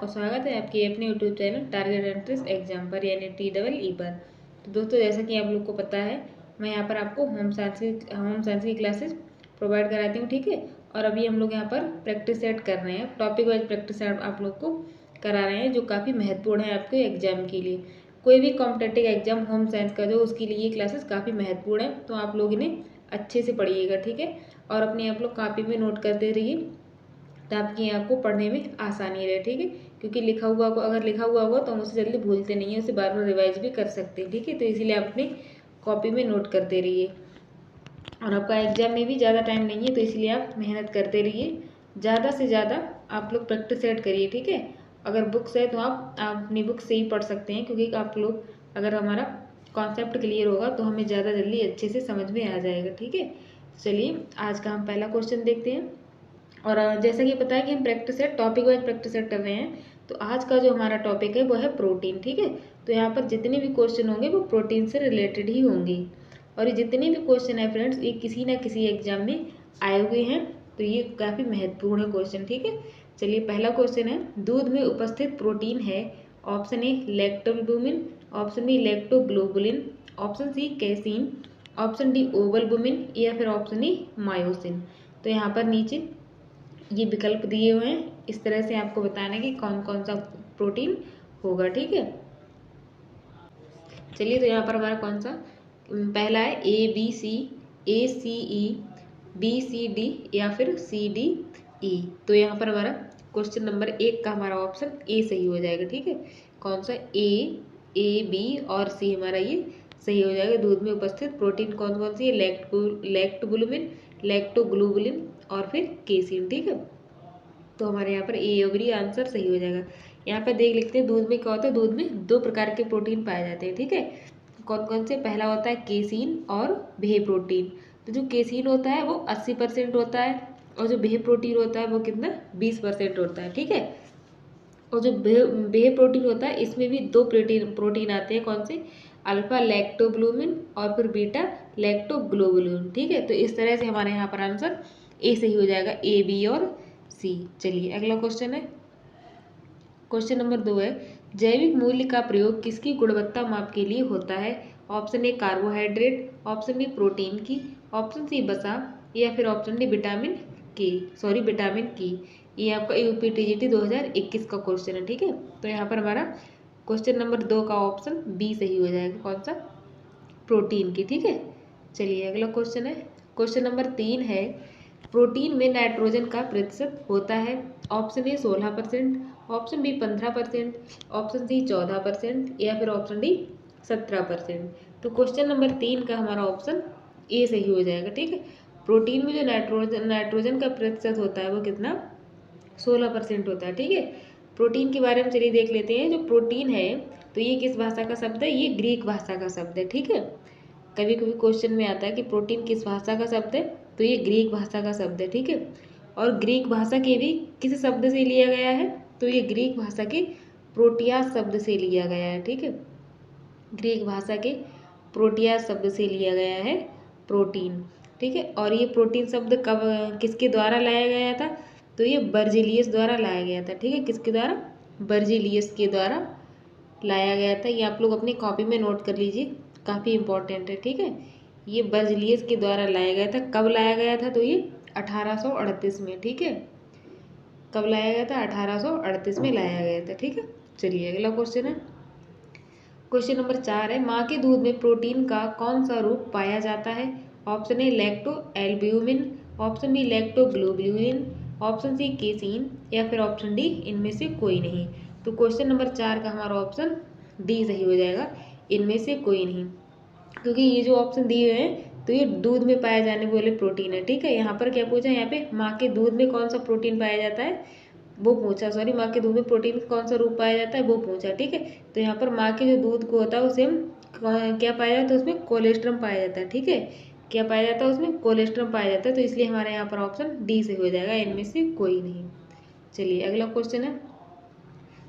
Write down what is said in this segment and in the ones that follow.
और स्वागत है आपके अपने YouTube channel target entrance exam पर यानी TEE पर। तो दोस्तों, जैसा कि आप लोग को पता है, मैं यहाँ पर आपको होम साइंस की क्लासेस प्रोवाइड कराती हूँ, ठीक है। और अभी हम लोग यहाँ पर प्रैक्टिस सेट कर रहे हैं, टॉपिक वाइज प्रैक्टिस सेट आप लोग को करा रहे हैं, जो काफ़ी महत्वपूर्ण है आपके एग्जाम के लिए। कोई भी कॉम्पिटेटिव एग्जाम होम साइंस का जो, उसके लिए ये क्लासेस काफ़ी महत्वपूर्ण है, तो आप लोग इन्हें अच्छे से पढ़िएगा, ठीक है। और अपनी आप लोग कॉपी में नोट करते रहिए ताकि आपको पढ़ने में आसानी रहे, ठीक है। क्योंकि अगर लिखा हुआ होगा तो हम उसे जल्दी भूलते नहीं हैं, उसे बार बार रिवाइज भी कर सकते हैं, ठीक है। तो इसीलिए आप अपनी कॉपी में नोट करते रहिए। और आपका एग्जाम में भी ज़्यादा टाइम नहीं है, तो इसलिए आप मेहनत करते रहिए। ज़्यादा से ज़्यादा आप लोग प्रैक्टिस सेट करिए, ठीक है। अगर बुक्स है तो आप अपनी बुक से ही पढ़ सकते हैं, क्योंकि आप लोग अगर हमारा कॉन्सेप्ट क्लियर होगा तो हमें ज़्यादा जल्दी अच्छे से समझ में आ जाएगा, ठीक है। चलिए आज का हम पहला क्वेश्चन देखते हैं। और जैसा कि पता है कि हम practice set topic wise practice set कर रहे हैं, तो आज का जो हमारा टॉपिक है वो है प्रोटीन, ठीक है। तो यहाँ पर जितने भी क्वेश्चन होंगे वो प्रोटीन से रिलेटेड ही होंगे। और ये जितने भी क्वेश्चन है फ्रेंड्स, ये किसी ना किसी एग्जाम में आए हुए हैं, तो ये काफ़ी महत्वपूर्ण है क्वेश्चन, ठीक है। चलिए पहला क्वेश्चन है, दूध में उपस्थित प्रोटीन है। Option A lactalbumin, option B lactoglobulin, option C casein, option D ovalbumin या फिर ऑप्शन ई मायोसिन। तो यहाँ पर नीचे ये विकल्प दिए हुए हैं, इस तरह से आपको बताना है कि कौन कौन सा प्रोटीन होगा, ठीक है। चलिए तो यहाँ पर हमारा कौन सा पहला है, ABC, ACE, BCD या फिर CDE। तो यहाँ पर हमारा क्वेश्चन नंबर 1 का हमारा ऑप्शन ए सही हो जाएगा, ठीक है। कौन सा A, B और C हमारा ये सही हो जाएगा। दूध में उपस्थित प्रोटीन कौन कौन सी है, लैक्टोबुलिन, लैक्टोग्लोबुलिन और फिर केसीन, ठीक है। तो हमारे यहाँ पर ए और बी आंसर सही हो जाएगा। यहाँ पर देख लिखते हैं, दूध में क्या होता है, दूध में 2 प्रकार के प्रोटीन पाए जाते हैं, ठीक है। कौन कौन से, पहला होता है केसीन और व्हे प्रोटीन। तो जो केसीन होता है वो 80% होता है, और जो व्हे प्रोटीन होता है वो कितना 20% होता है, ठीक है। और जो व्हे प्रोटीन होता है, इसमें भी 2 प्रोटीन आते हैं, कौन से, अल्फा लैक्टोब्लूमिन और फिर बीटा लैक्टोग्लोबुलिन, ठीक है। तो इस तरह से हमारे यहाँ पर आंसर ए सही हो जाएगा, A, B और C। चलिए अगला क्वेश्चन है, क्वेश्चन नंबर 2 है, जैविक मूल्य का प्रयोग किसकी गुणवत्ता माप के लिए होता है। Option A carbohydrate, option B protein की, ऑप्शन सी वसा या फिर ऑप्शन डी विटामिन की। ये आपका UPTGT 2021 का क्वेश्चन है, ठीक है। तो यहाँ पर हमारा क्वेश्चन नंबर 2 का ऑप्शन बी सही हो जाएगा, कौन सा, प्रोटीन की, ठीक है। चलिए अगला क्वेश्चन है, क्वेश्चन नंबर 3 है, प्रोटीन में नाइट्रोजन का प्रतिशत होता है। Option A 16%, option B 15%, option C 14% या फिर ऑप्शन डी 17%। तो क्वेश्चन नंबर 3 का हमारा ऑप्शन ए सही हो जाएगा, ठीक है। प्रोटीन में जो नाइट्रोजन का प्रतिशत होता है वो कितना, 16% होता है, ठीक है। प्रोटीन के बारे में चलिए देख लेते हैं। जो प्रोटीन है तो ये किस भाषा का शब्द है, ये ग्रीक भाषा का शब्द है, ठीक है। कभी कभी क्वेश्चन में आता है कि प्रोटीन किस भाषा का शब्द है, तो ये ग्रीक भाषा का शब्द है, ठीक है। और ग्रीक भाषा के भी किस शब्द से लिया गया है, तो ये ग्रीक भाषा के प्रोटियास शब्द से लिया गया है, ठीक है। ग्रीक भाषा के प्रोटियास शब्द से लिया गया है प्रोटीन, ठीक है। और ये प्रोटीन शब्द कब किसके द्वारा लाया गया था, तो ये बर्जिलियस द्वारा लाया गया था, ठीक है। किसके द्वारा, बर्जिलियस के द्वारा लाया गया था। ये आप लोग अपनी कॉपी में नोट कर लीजिए, काफ़ी इंपॉर्टेंट है, ठीक है। ये बर्जिलियस के द्वारा लाया गया था। कब लाया गया था, तो ये 1838 में, ठीक है। कब लाया गया था, 1838 में लाया गया था, ठीक है। चलिए अगला क्वेश्चन है, क्वेश्चन नंबर 4 है, माँ के दूध में प्रोटीन का कौन सा रूप पाया जाता है। Option A lactalbumin, option B lactoglobulin, option C casein या फिर ऑप्शन डी इनमें से कोई नहीं। तो क्वेश्चन नंबर 4 का हमारा ऑप्शन डी सही हो जाएगा, इनमें से कोई नहीं। क्योंकि ये जो ऑप्शन दिए हुए हैं तो ये दूध में पाए जाने वाले प्रोटीन है, ठीक है। यहाँ पर क्या पूछा, यहाँ पे माँ के दूध में कौन सा प्रोटीन पाया जाता है वो पूछा, सॉरी, माँ के दूध में प्रोटीन कौन सा रूप पाया जाता है वो पूछा, ठीक है। तो यहाँ पर माँ के जो दूध को होता है उसे हम क्या पाया जाता है, उसमें कोलेस्ट्रम पाया जाता है, ठीक है। क्या पाया जाता है, उसमें कोलेस्ट्रम पाया जाता है। तो इसलिए हमारे यहाँ पर ऑप्शन डी से हो जाएगा, इनमें से कोई नहीं। चलिए अगला क्वेश्चन है,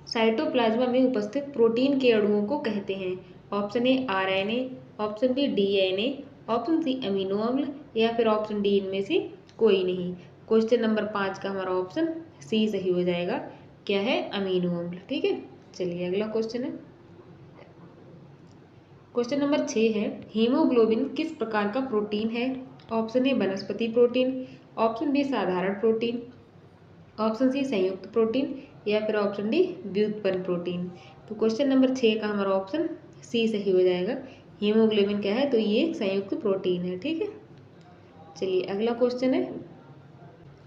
साइटोप्लाज्मा में उपस्थित प्रोटीन के अणुओं को कहते हैं। Option A RNA, option B DNA, option C amino अम्ल या फिर ऑप्शन डी इनमें से कोई नहीं। क्वेश्चन नंबर 5 का हमारा ऑप्शन सी सही हो जाएगा, क्या है, अमीनो अम्ल। ठीक है, चलिए अगला क्वेश्चन है, क्वेश्चन नंबर 6 है, हीमोग्लोबिन किस प्रकार का प्रोटीन है? ऑप्शन ए वनस्पति प्रोटीन, ऑप्शन बी साधारण प्रोटीन, ऑप्शन सी संयुक्त प्रोटीन, या फिर ऑप्शन डी व्युत्पन्न प्रोटीन। तो क्वेश्चन नंबर 6 का हमारा ऑप्शन सी सही हो जाएगा। हीमोग्लोबिन क्या है, तो ये एक संयुक्त प्रोटीन है। ठीक है, चलिए अगला क्वेश्चन है,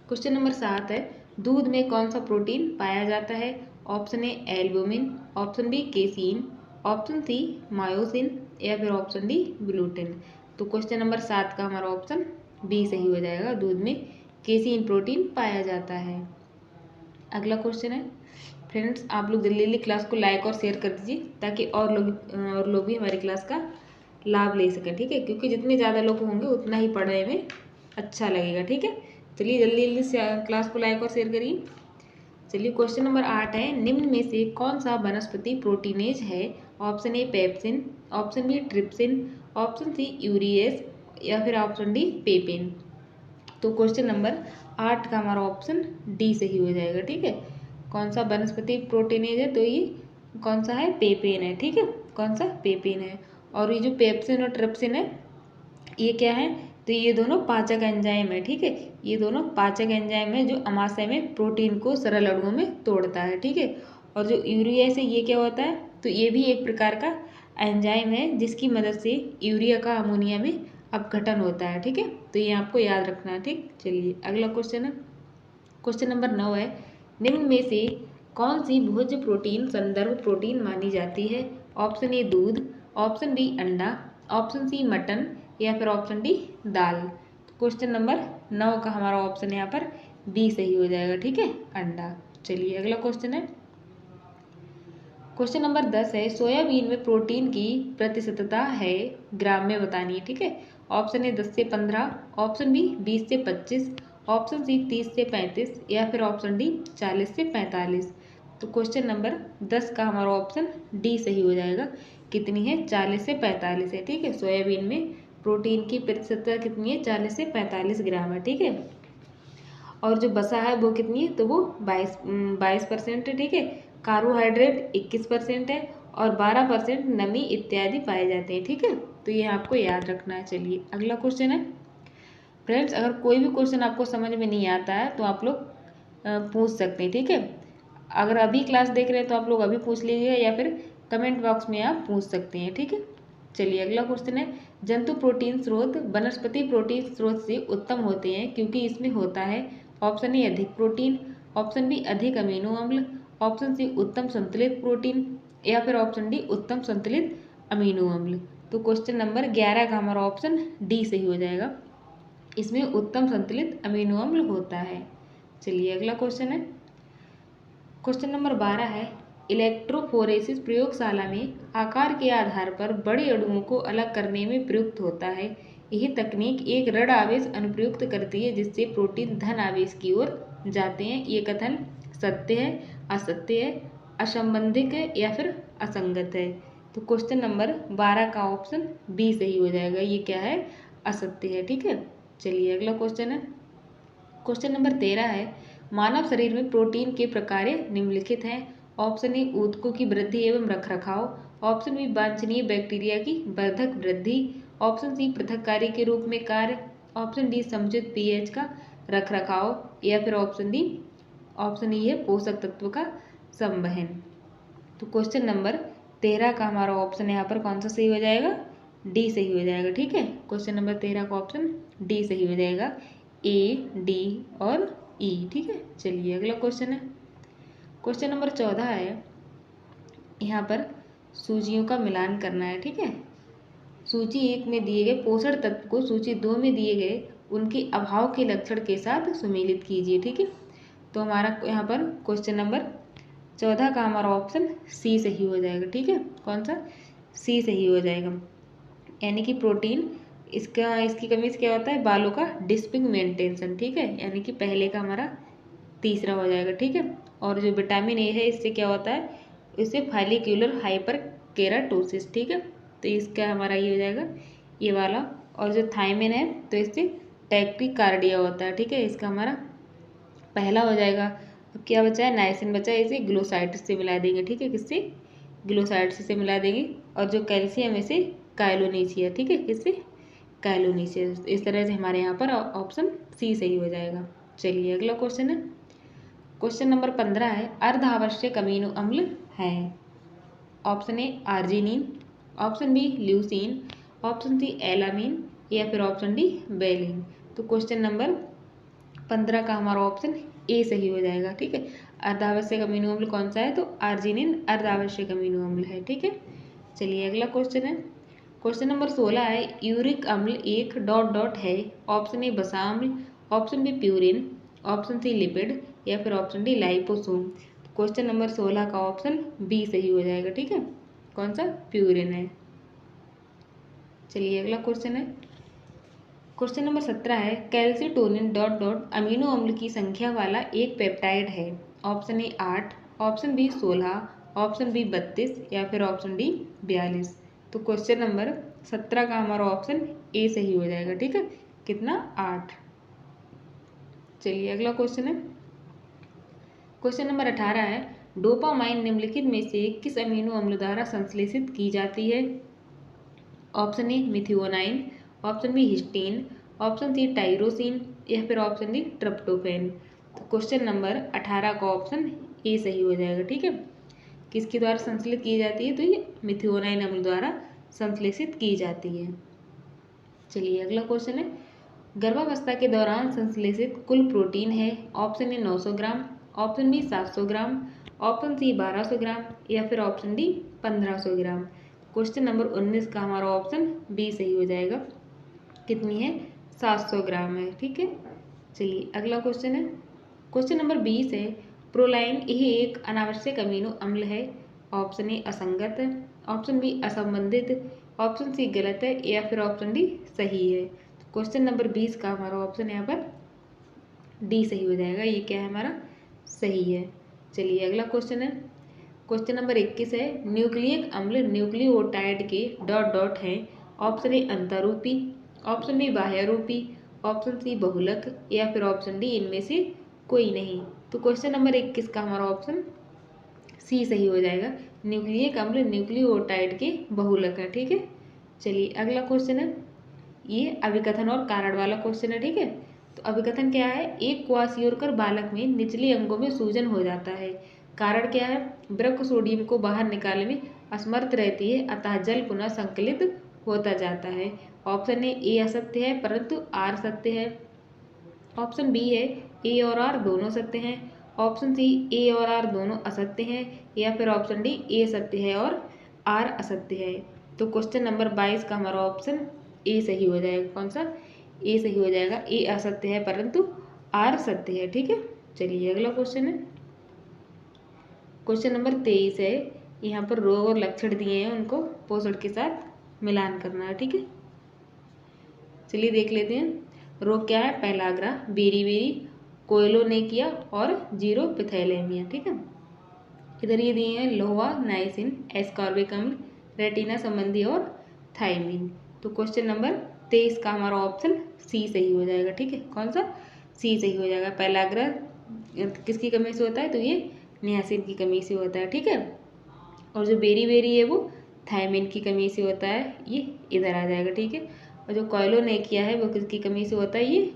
क्वेश्चन नंबर 7 है, दूध में कौन सा प्रोटीन पाया जाता है? Option A albumin, option B casein, option C myosin, या फिर ऑप्शन डी ग्लूटेन। तो क्वेश्चन नंबर 7 का हमारा ऑप्शन बी सही हो जाएगा, दूध में केसीन प्रोटीन पाया जाता है। अगला क्वेश्चन है, फ्रेंड्स आप लोग जल्दी जल्दी क्लास को लाइक और शेयर कर दीजिए ताकि और लोग भी हमारी क्लास का लाभ ले सकें। ठीक है, क्योंकि जितने ज़्यादा लोग होंगे उतना ही पढ़ने में अच्छा लगेगा। ठीक है, चलिए जल्दी जल्दी से क्लास को लाइक और शेयर करिए। चलिए क्वेश्चन नंबर 8 है, निम्न में से कौन सा वनस्पति प्रोटीनेज है? Option A pepsin, option B trypsin, option C urease, या फिर ऑप्शन डी पेपेन। तो क्वेश्चन नंबर 8 का हमारा ऑप्शन डी सही हो जाएगा। ठीक है, कौन सा वनस्पति प्रोटीनेज है? तो ये कौन सा है, पेपेन है। ठीक है, कौन सा, पेपेन है। और ये जो पेप्सिन और ट्रिप्सिन है ये क्या है, तो ये दोनों पाचक एंजाइम है। ठीक है, ये दोनों पाचक एंजाइम है जो अमाशय में प्रोटीन को सरल अणुओं में तोड़ता है। ठीक है, और जो यूरिया से ये क्या होता है, तो ये भी एक प्रकार का एंजाइम है जिसकी मदद से यूरिया का अमोनिया में अपघटन होता है। ठीक है, तो ये आपको याद रखना है। ठीक, चलिए अगला क्वेश्चन है, क्वेश्चन नंबर 9 है, निम्न में से कौन सी भोज्य प्रोटीन संदर्भ प्रोटीन मानी जाती है? ऑप्शन ए दूध, ऑप्शन बी अंडा, ऑप्शन सी मटन, या फिर ऑप्शन डी दाल। क्वेश्चन नंबर 9 का हमारा ऑप्शन यहाँ पर बी सही हो जाएगा। ठीक है, अंडा। चलिए अगला क्वेश्चन है, क्वेश्चन नंबर 10 है, सोयाबीन में प्रोटीन की प्रतिशतता है ग्राम में बतानी है। ठीक है, ऑप्शन ए 10 से 15, ऑप्शन बी 20 से 25, ऑप्शन सी 30 से 35, या फिर ऑप्शन डी 40 से 45। तो क्वेश्चन नंबर 10 का हमारा ऑप्शन डी सही हो जाएगा। कितनी है, 40 से 45 है। ठीक है, सोयाबीन में प्रोटीन की प्रतिशतता कितनी है, 40 से 45 ग्राम है। ठीक है, और जो बसा है वो कितनी है, तो वो 22% है। ठीक है, कार्बोहाइड्रेट 21% है और 12% नमी इत्यादि पाए जाते हैं। ठीक है, तो ये आपको याद रखना है। चलिए अगला क्वेश्चन है, फ्रेंड्स अगर कोई भी क्वेश्चन आपको समझ में नहीं आता है तो आप लोग पूछ सकते हैं। ठीक है, अगर अभी क्लास देख रहे हैं तो आप लोग अभी पूछ लीजिएगा या फिर कमेंट बॉक्स में आप पूछ सकते हैं। ठीक है, चलिए अगला क्वेश्चन है, जंतु प्रोटीन स्रोत वनस्पति प्रोटीन स्रोत से उत्तम होते हैं क्योंकि इसमें होता है ऑप्शन ए अधिक प्रोटीन, ऑप्शन बी अधिक अमीनो अम्ल, ऑप्शन सी उत्तम संतुलित प्रोटीन, या फिर ऑप्शन डी उत्तम संतुलित अमीनो अम्ल। तो क्वेश्चन नंबर 11 का हमारा ऑप्शन डी सही हो जाएगा, इसमें उत्तम संतुलित अमीनो अम्ल होता है। चलिए अगला क्वेश्चन है, क्वेश्चन नंबर 12 है, इलेक्ट्रोफोरेसिस प्रयोगशाला में आकार के आधार पर बड़े अणुओं को अलग करने में प्रयुक्त होता है। यही तकनीक एक ऋण आवेश अनुप्रयुक्त करती है जिससे प्रोटीन धन आवेश की ओर जाते हैं। ये कथन सत्य है, असत्य है, असंबंधित है, या फिर असंगत है? तो क्वेश्चन नंबर 12 का ऑप्शन बी सही हो जाएगा, ये क्या है, असत्य है। ठीक है, चलिए अगला क्वेश्चन है, क्वेश्चन नंबर 13 है, मानव शरीर में प्रोटीन के प्रकार निम्नलिखित हैं। ऑप्शन ए ऊतकों की वृद्धि एवं रखरखाव, ऑप्शन बी वांछनीय बैक्टीरिया की वर्धक वृद्धि, ऑप्शन सी पृथक कार्य के रूप में कार्य, ऑप्शन डी समुचित पीएच का रखरखाव, या फिर ऑप्शन डी ऑप्शन ई है पोषक तत्व का संवहन। तो क्वेश्चन नंबर 13 का हमारा ऑप्शन यहाँ पर कौन सा सही हो जाएगा, डी सही हो जाएगा। ठीक है, क्वेश्चन नंबर 13 का ऑप्शन डी सही हो जाएगा, ए डी और ई। ठीक है, चलिए अगला क्वेश्चन है, क्वेश्चन नंबर 14 है, यहाँ पर सूचियों का मिलान करना है। ठीक है, सूची 1 में दिए गए पोषण तत्व को सूची 2 में दिए गए उनके अभाव के लक्षण के साथ सुमेलित कीजिए। ठीक है, तो हमारा यहाँ पर क्वेश्चन नंबर 14 का हमारा ऑप्शन सी सही हो जाएगा। ठीक है, कौन सा, सी सही हो जाएगा, यानी कि प्रोटीन इसकी कमी से क्या होता है, बालों का डिस्पिगमेंटेशन। ठीक है, यानी कि पहले का हमारा तीसरा हो जाएगा। ठीक है, और जो विटामिन ए है इससे क्या होता है, इससे फॉलिक्यूलर हाइपर केराटोसिस। ठीक है, तो इसका हमारा ये हो जाएगा ये वाला, और जो थायमिन है तो इससे टैक्टिकार्डिया होता है। ठीक है, इसका हमारा पहला हो जाएगा, अब क्या बचा है, नाइसिन बचा है, इसे ग्लोसाइटिस से मिला देंगे। ठीक है, किससे, ग्लोसाइटिस से मिला देंगे। और जो कैल्शियम है इसे काइलोनीसिया। ठीक है, किससे, काइलोनीसिया। इस तरह से हमारे यहाँ पर ऑप्शन सी सही हो जाएगा। चलिए अगला क्वेश्चन है, क्वेश्चन नंबर 15 है, अर्ध आवश्यक अमीनो अम्ल है। Option A arginine, option B leucine, option C alanine या फिर ऑप्शन डी बेलिन। तो क्वेश्चन नंबर 15 का हमारा ऑप्शन ए सही हो जाएगा। ठीक है, अर्धावश्यक अमीनो अम्ल कौन सा है, तो आर्जिनिन अर्धावश्यक अमीनो अम्ल है। ठीक है, चलिए अगला क्वेश्चन है, क्वेश्चन नंबर 16 है, यूरिक अम्ल एक डॉट डॉट है। ऑप्शन ए वसा अम्ल, option B purine, option C lipid या फिर option D liposome. Question number 16 का ऑप्शन बी सही हो जाएगा। ठीक है, कौन सा, प्यूरिन है। चलिए अगला क्वेश्चन है, क्वेश्चन नंबर 17 है, कैल्सीटोनिन डॉट डॉट अमीनो अम्ल की संख्या वाला एक पेप्टाइड है। Option A 8, option B 16, option B 32 या फिर ऑप्शन डी 42। तो क्वेश्चन नंबर 17 का हमारा ऑप्शन ए सही हो जाएगा। ठीक है, कितना, 8। चलिए अगला क्वेश्चन है, क्वेश्चन नंबर 18 है, डोपामाइन निम्नलिखित में से किस अमीनो अम्ल द्वारा संश्लेषित की जाती है। Option A methionine, option B histidine, option C tyrosine या फिर ऑप्शन डी ट्रिप्टोफैन। तो क्वेश्चन नंबर 18 का ऑप्शन ए सही हो जाएगा। ठीक है, किसके द्वारा संश्लेषित की जाती है, तो ये मिथियोनाइन अम्ल द्वारा संश्लेषित की जाती है। चलिए अगला क्वेश्चन है, गर्भावस्था के दौरान संश्लेषित कुल प्रोटीन है। Option A 900 gram, option B 700 gram, option C 1200 gram या फिर option D 1500 gram. Question number 19 का हमारा ऑप्शन बी सही हो जाएगा। कितनी है, 700 ग्राम है। ठीक है, चलिए अगला क्वेश्चन है, क्वेश्चन नंबर 20 है, प्रोलाइन यह एक अनावश्यक अमीनो अम्ल है। ऑप्शन ए असंगत, ऑप्शन बी असंबंधित, ऑप्शन सी गलत है या फिर ऑप्शन डी सही है। क्वेश्चन नंबर 20 का हमारा ऑप्शन यहाँ पर डी सही हो जाएगा। ये क्या है, हमारा सही है। चलिए अगला क्वेश्चन है, क्वेश्चन नंबर 21 है, न्यूक्लियक अम्ल न्यूक्लियोटाइड के डॉट डॉट हैं। ऑप्शन ए अंतरूपी, ऑप्शन बी बाह्यरूपी, ऑप्शन सी बहुलक या फिर ऑप्शन डी इनमें से कोई नहीं। तो क्वेश्चन नंबर 21 का हमारा ऑप्शन सी सही हो जाएगा। न्यूक्लियक अम्ल न्यूक्लियोटाइड के बहुलक है। ठीक है, चलिए अगला क्वेश्चन है, ये अभिकथन और कारण वाला क्वेश्चन है। ठीक है, तो अभिकथन क्या है, एक क्वासियोरकर बालक में निचले अंगों में सूजन हो जाता है। कारण क्या है, वृक्क सोडियम को बाहर निकालने में असमर्थ रहती है, अतः जल पुनः संकलित होता जाता है। ऑप्शन ए असत्य है परंतु आर सत्य है। ऑप्शन बी है ए और आर दोनों सत्य हैं। ऑप्शन सी ए और आर दोनों असत्य हैं या फिर ऑप्शन डी ए सत्य है और आर असत्य है। तो क्वेश्चन नंबर 22 का हमारा ऑप्शन ए सही हो जाएगा। कौन सा, ए सही हो जाएगा। ए असत्य है परंतु आर सत्य है। ठीक है, चलिए अगला क्वेश्चन है, क्वेश्चन नंबर 23 है, यहाँ पर रोग और लक्षण दिए हैं, उनको पोषण के साथ मिलान करना है। ठीक है, चलिए देख लेते हैं। रोग क्या है, पहलाग्रा, बेरी बेरी, कोयलोनेकिया और जीरोपिथैलेमिया। ठीक है, इधर ये दिए हैं लोहा, नाइसिन, एस्कॉर्बिक अम्ल, रेटिना संबंधी और थाइमिन। तो क्वेश्चन नंबर 23 का हमारा ऑप्शन सी सही हो जाएगा। ठीक है, कौन सा, सी सही हो जाएगा। पहलाग्रा किसकी कमी से होता है, तो ये नियासिन की कमी से होता है। ठीक है, और जो बेरी बेरी है वो थायमिन की कमी से होता है, ये इधर आ जाएगा। ठीक है, और जो कोयलोनेकिया है वो किसकी कमी से होता है, ये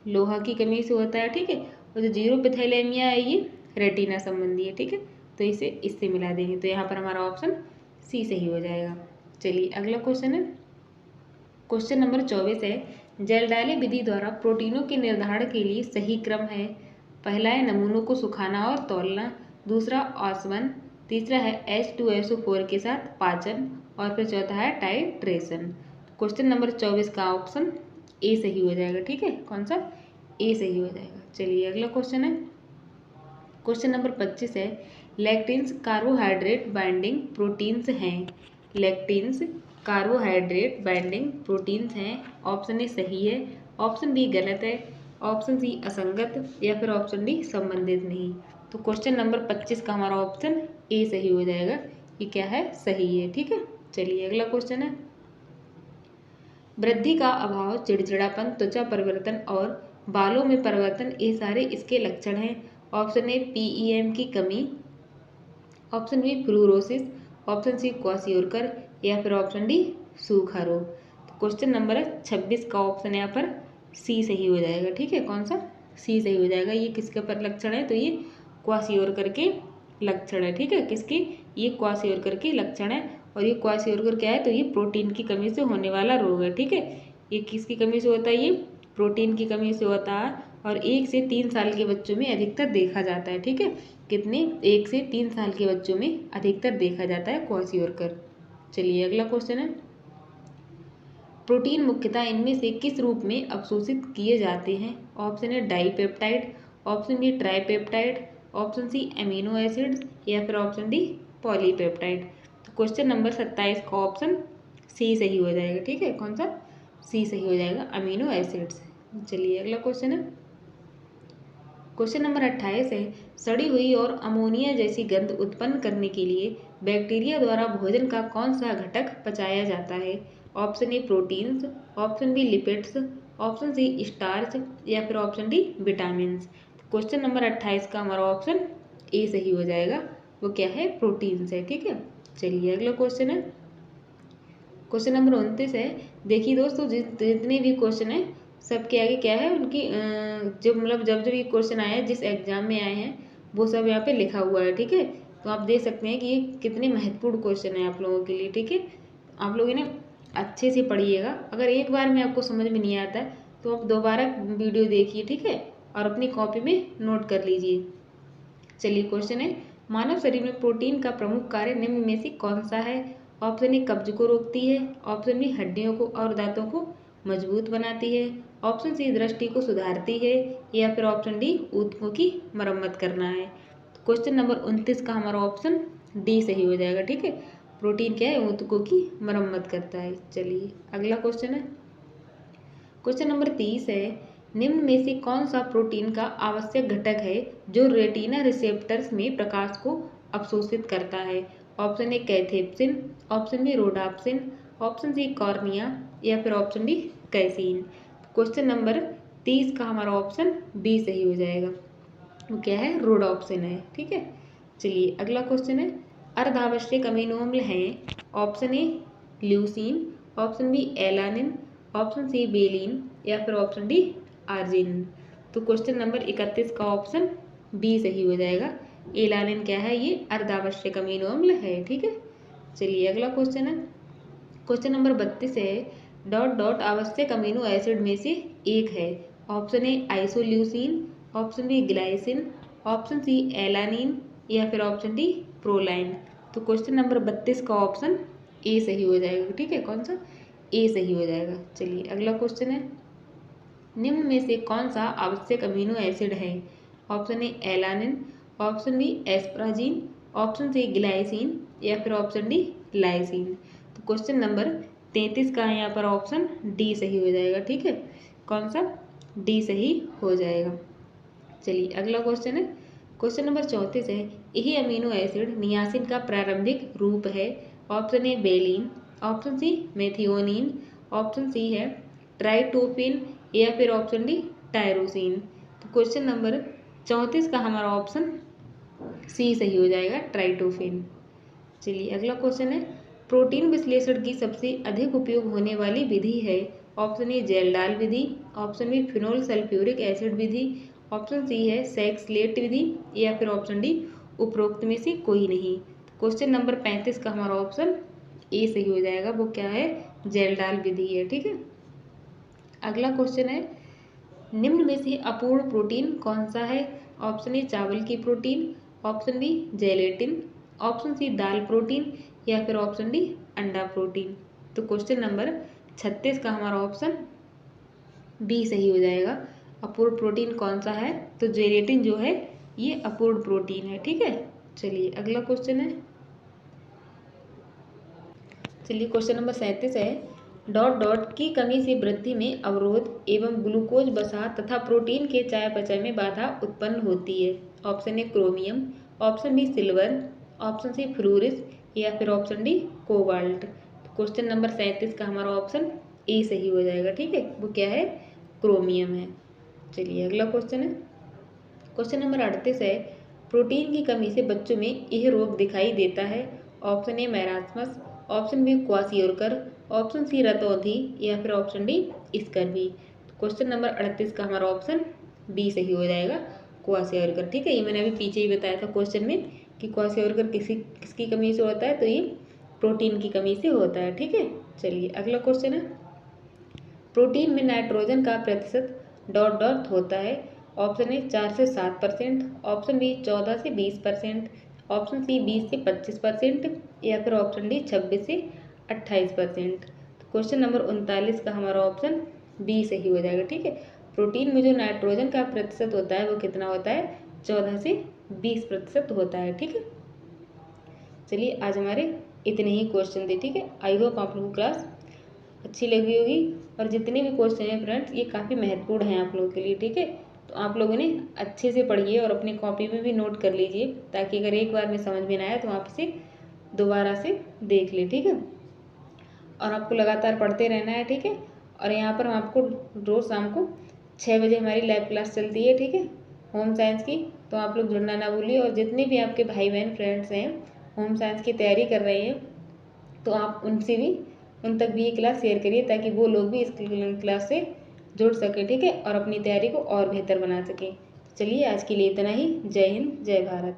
लोहा की कमी से होता है। ठीक है, और जो जीरोपिथैलेमिया है ये रेटिना संबंधी है। ठीक है, तो इसे इससे मिला देंगे, तो यहाँ पर हमारा ऑप्शन सी सही हो जाएगा। चलिए अगला क्वेश्चन है, क्वेश्चन नंबर 24 है, जलडाले विधि द्वारा प्रोटीनों के निर्धारण के लिए सही क्रम है। पहला है नमूनों को सुखाना और तौलना, दूसरा आसवन, तीसरा है H2SO4 के साथ पाचन और फिर चौथा है टाइट्रेशन। क्वेश्चन नंबर 24 का ऑप्शन ए सही हो जाएगा। ठीक है, कौन सा, ए सही हो जाएगा। चलिए अगला क्वेश्चन है, क्वेश्चन नंबर 25 है, लेक्टिन्स कार्बोहाइड्रेट बाइंडिंग प्रोटीन्स हैं। लेक्टिन्स कार्बोहाइड्रेट बाइंडिंग प्रोटीन्स हैं। ऑप्शन ए सही है, ऑप्शन बी गलत है, ऑप्शन सी असंगत या फिर ऑप्शन डी संबंधित नहीं। तो क्वेश्चन नंबर 25 का हमारा ऑप्शन ए सही हो जाएगा। ये क्या है, सही है। ठीक है, चलिए अगला क्वेश्चन है, वृद्धि का अभाव, चिड़चिड़ापन, त्वचा परिवर्तन और बालों में परिवर्तन, ये सारे इसके लक्षण हैं। ऑप्शन ए पीईएम की कमी, option B fluorosis, option C kwashiorkor या फिर ऑप्शन डी सूखा रोग। तो क्वेश्चन नंबर 26 का ऑप्शन यहाँ पर सी सही हो जाएगा। ठीक है, कौन सा? सी सही हो जाएगा। ये किसके पर लक्षण है? तो ये क्वासियोरकर के लक्षण है। ठीक है, किसकी? ये क्वासियोरकर के लक्षण है। और ये क्वासियोरकर क्या है? तो ये प्रोटीन की कमी से होने वाला रोग है। ठीक है, ये किसकी कमी से होता है? ये प्रोटीन की कमी से होता है और 1 से 3 साल के बच्चों में अधिकतर देखा जाता है। ठीक है, कितने? 1 से 3 साल के बच्चों में अधिकतर देखा जाता है क्वासियोरकर। चलिए अगला क्वेश्चन है, प्रोटीन मुख्यतः इनमें से किस रूप में अवशोषित किए जाते हैं? Option A dipeptide, option B tripeptide, option C amino acids या फिर ऑप्शन डी पॉलीपेप्टाइड। तो क्वेश्चन नंबर 27 का ऑप्शन सी सही हो जाएगा। ठीक है, कौन सा? सी सही हो जाएगा, अमीनो एसिड्स। चलिए अगला क्वेश्चन है, क्वेश्चन नंबर 28 है, सड़ी हुई और अमोनिया जैसी गंध उत्पन्न करने के लिए बैक्टीरिया द्वारा भोजन का कौन सा घटक पचाया जाता है? Option A proteins, option B lipids, option C starch या फिर option D vitamin. Question number 28 का हमारा ऑप्शन ए सही हो जाएगा। वो क्या है? प्रोटीन्स है। ठीक है, चलिए अगला क्वेश्चन है, क्वेश्चन नंबर 29 है। देखिए दोस्तों, जितने भी क्वेश्चन है सबके आगे क्या है? उनकी जब मतलब जब जब ये क्वेश्चन आए हैं, जिस एग्जाम में आए हैं, वो सब यहाँ पे लिखा हुआ है। ठीक है, तो आप देख सकते हैं कि ये कितने महत्वपूर्ण क्वेश्चन है आप लोगों के लिए। ठीक है, आप लोग इन्हें अच्छे से पढ़िएगा। अगर एक बार में आपको समझ में नहीं आता है तो आप दोबारा वीडियो देखिए। ठीक है, और अपनी कॉपी में नोट कर लीजिए। चलिए क्वेश्चन है, मानव शरीर में प्रोटीन का प्रमुख कार्य निम्न में से कौन सा है? ऑप्शन ए कब्ज को रोकती है, ऑप्शन बी हड्डियों को और दांतों को मजबूत बनाती है, ऑप्शन सी दृष्टि को सुधारती है या फिर ऑप्शन डी ऊतकों की मरम्मत करना है। क्वेश्चन नंबर 29 का हमारा ऑप्शन डी सही हो जाएगा। ठीक है, प्रोटीन क्या है? ऊतकों की मरम्मत करता है। चलिए अगला क्वेश्चन है, क्वेश्चन नंबर 30 है, निम्न में से कौन सा प्रोटीन का आवश्यक घटक है जो रेटिना रिसेप्टर्स में प्रकाश को अवशोषित करता है? Option A cathepsin, option B rhodopsin, option C cornea या फिर option D casein. Question number 30 का हमारा ऑप्शन बी सही हो जाएगा। वो क्या है? रोडाप्सिन है। ठीक है, चलिए अगला क्वेश्चन है, अर्धावश्यक अमीनो अम्ल हैं। Option A leucine, option B alanine, option C valine या फिर ऑप्शन डी आर्जिनिन। तो क्वेश्चन नंबर 31 का ऑप्शन बी सही हो जाएगा। एलानिन क्या है? ये अर्धावश्यक अमीनो अम्ल है। ठीक है, चलिए अगला क्वेश्चन है, क्वेश्चन नंबर 32 है, डॉट डॉट आवश्यक अमीनो एसिड में से एक है। Option A isoleucine, option B glycine, option C alanine या फिर ऑप्शन डी प्रोलाइन। तो क्वेश्चन नंबर 32 का ऑप्शन ए सही हो जाएगा। ठीक है, कौन सा? ए सही हो जाएगा। चलिए अगला क्वेश्चन है, निम्न में से कौन सा आवश्यक अमीनो एसिड है? Option A alanine, option B asparagine, option C glycine या फिर ऑप्शन डी लाइसिन। तो क्वेश्चन नंबर 33 का यहाँ पर ऑप्शन डी सही हो जाएगा। ठीक है, कौन सा? डी सही हो जाएगा। चलिए अगला क्वेश्चन है, क्वेश्चन नंबर 34 है, यही अमीनो एसिड नियासिन का प्रारंभिक रूप है। Option A valine, option C methionine, option C है ट्राइटोफिन या फिर ऑप्शन डी टायरोसिन। तो क्वेश्चन नंबर 34 का हमारा ऑप्शन सी सही हो जाएगा, ट्राइटोफिन। चलिए अगला क्वेश्चन है, प्रोटीन विश्लेषण की सबसे अधिक उपयोग होने वाली विधि है। ऑप्शन ए जेलडाल विधि, option B phenol sulphuric acid विधि, ऑप्शन सी है सैक्सलेट विधि या फिर ऑप्शन डी उपरोक्त में से कोई नहीं। क्वेश्चन नंबर 35 का हमारा ऑप्शन ए सही हो जाएगा। वो क्या है? जेलडाल विधि है। ठीक है, अगला क्वेश्चन है, निम्न में से अपूर्ण प्रोटीन कौन सा है? ऑप्शन ए चावल की protein, option B gelatin, option C दाल प्रोटीन या फिर ऑप्शन डी अंडा प्रोटीन। तो क्वेश्चन नंबर 36 का हमारा ऑप्शन बी सही हो जाएगा। अपूर्ण प्रोटीन कौन सा है? तो जेलेटिन जो है ये अपूर्ण प्रोटीन है। ठीक है, चलिए अगला क्वेश्चन है, चलिए क्वेश्चन नंबर 37 है, डॉट डॉट की कमी से वृद्धि में अवरोध एवं ग्लूकोज वसा तथा प्रोटीन के चयापचय में बाधा उत्पन्न होती है। Option A chromium, option B silver, option C फ्लूरिस या फिर option D cobalt. Question number 37 का हमारा ऑप्शन ए सही हो जाएगा। ठीक है, वो क्या है? क्रोमियम है। चलिए अगला क्वेश्चन है, क्वेश्चन नंबर 38 है, प्रोटीन की कमी से बच्चों में यह रोग दिखाई देता है। Option A marasmus, option B kwashiorkor, option C रतौंधी या फिर option D scurvy. Question number 38 का हमारा ऑप्शन बी सही हो जाएगा, क्वासियोरकर। ठीक है, ये मैंने अभी पीछे ही बताया था क्वेश्चन में कि क्वासियोरकर किसकी कमी से होता है, तो ये प्रोटीन की कमी से होता है। ठीक है, चलिए अगला क्वेश्चन है, प्रोटीन में नाइट्रोजन का प्रतिशत डॉट डॉट होता है। ऑप्शन ए 4 से 7%, ऑप्शन बी 14 से 20%, ऑप्शन सी 20 से 25% या फिर ऑप्शन डी 26 से 28%। तो क्वेश्चन नंबर 39 का हमारा ऑप्शन बी सही हो जाएगा। ठीक है, प्रोटीन में जो नाइट्रोजन का प्रतिशत होता है वो कितना होता है, 14 से 20% होता है। ठीक है, चलिए आज हमारे इतने ही क्वेश्चन थे। ठीक है, आई होप आप लोगों को क्लास अच्छी लगी होगी, और जितने भी क्वेश्चन हैं फ्रेंड्स ये काफ़ी महत्वपूर्ण हैं आप लोगों के लिए। ठीक है, तो आप लोगों ने अच्छे से पढ़िए और अपनी कॉपी में भी नोट कर लीजिए, ताकि अगर एक बार में समझ में ना आए तो आप इसे दोबारा से देख ले। ठीक है, और आपको लगातार पढ़ते रहना है। ठीक है, और यहाँ पर हम आपको रोज़ शाम को 6 बजे हमारी लाइव क्लास चलती है। ठीक है, होम साइंस की, तो आप लोग जुड़ना ना भूलिए। और जितने भी आपके भाई बहन फ्रेंड्स हैं होम साइंस की तैयारी कर रहे हैं, तो आप उन तक भी ये क्लास शेयर करिए, ताकि वो लोग भी इस क्लास से जुड़ सकें। ठीक है, और अपनी तैयारी को और बेहतर बना सकें। चलिए आज के लिए इतना ही। जय हिंद, जय भारत।